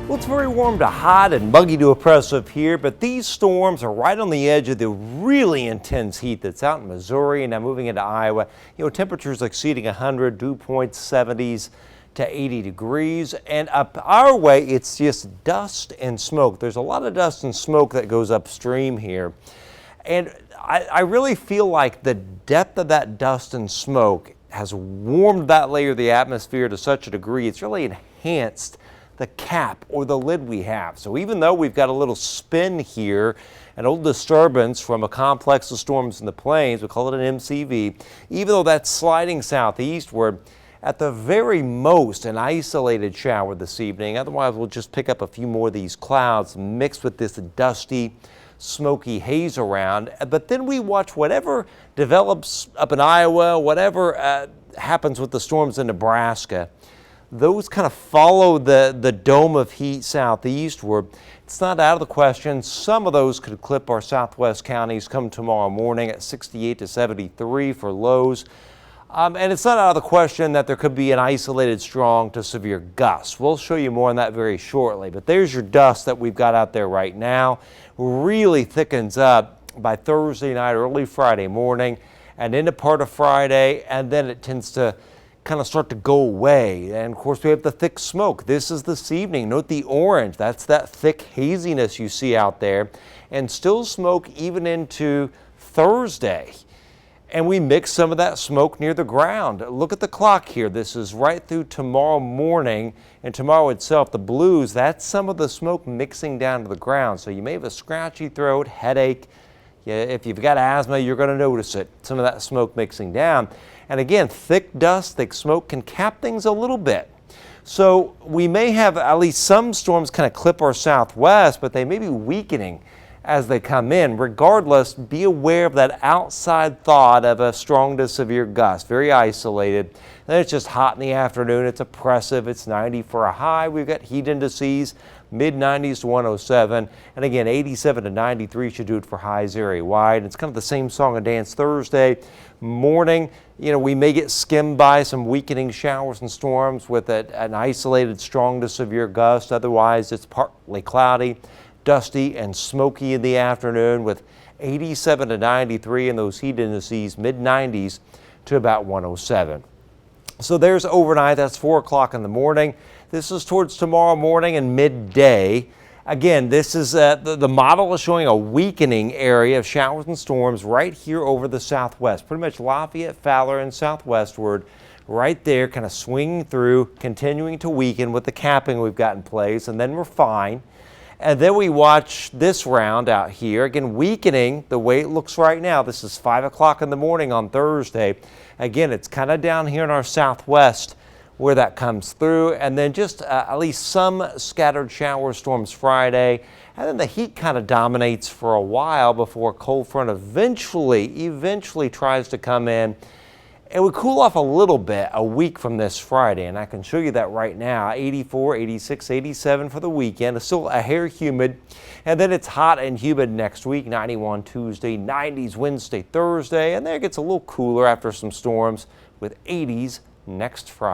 Well, it's very warm to hot and muggy to oppressive here, but these storms are right on the edge of the really intense heat that's out in Missouri and now moving into Iowa. Temperatures exceeding 100, dew points 70s to 80 degrees. And up our way, it's just dust and smoke. There's a lot of dust and smoke that goes upstream here. And I really feel like the depth of that dust and smoke has warmed that layer of the atmosphere to such a degree, it's really enhanced the cap or the lid we have. So even though we've got a little spin here, an old disturbance from a complex of storms in the plains, we call it an MCV, even though that's sliding southeastward, at the very most an isolated shower this evening. Otherwise we'll just pick up a few more of these clouds mixed with this dusty, smoky haze around. But then we watch whatever develops up in Iowa, whatever happens with the storms in Nebraska. Those kind of follow the dome of heat southeastward. It's not out of the question. Some of those could clip our southwest counties come tomorrow morning at 68 to 73 for lows. And it's not out of the question that there could be an isolated strong to severe gust. We'll show you more on that very shortly. But there's your dust that we've got out there right now. Really thickens up by Thursday night, early Friday morning, and into part of Friday, and then it tends to kind of start to go away. And of course we have the thick smoke. This is this evening. Note the orange. That's that thick haziness you see out there, and still smoke even into Thursday. And we mix some of that smoke near the ground. Look at the clock here. This is right through tomorrow morning, and tomorrow itself, the blues, that's some of the smoke mixing down to the ground. So you may have a scratchy throat, headache. If you've got asthma, you're going to notice it. Some of that smoke mixing down. And again, thick dust, thick smoke can cap things a little bit. So we may have at least some storms kind of clip our southwest, but they may be weakening as they come in. Regardless, be aware of that outside thought of a strong to severe gust, very isolated. Then it's just hot in the afternoon. It's oppressive. It's 90 for a high. We've got heat indices, mid-90s to 107. And again, 87 to 93 should do it for highs area-wide. It's kind of the same song and dance Thursday morning. We may get skimmed by some weakening showers and storms with an isolated strong to severe gust. Otherwise, it's partly cloudy, dusty and smoky in the afternoon with 87 to 93 and those heat indices mid-90s to about 107. So there's overnight. That's 4 o'clock in the morning. This is towards tomorrow morning and midday. Again, this is the model is showing a weakening area of showers and storms right here over the southwest. Pretty much Lafayette, Fowler, and southwestward. Right there, kind of swinging through, continuing to weaken with the capping we've got in place, and then we're fine. And then we watch this round out here, again weakening the way it looks right now. This is 5 o'clock in the morning on Thursday. Again, it's kind of down here in our southwest where that comes through, and then just at least some scattered shower storms Friday, and then the heat kind of dominates for a while before a cold front eventually tries to come in. It would cool off a little bit a week from this Friday, and I can show you that right now. 84, 86, 87 for the weekend. It's still a hair humid, and then it's hot and humid next week. 91 Tuesday, 90s Wednesday, Thursday, and then it gets a little cooler after some storms with 80s next Friday.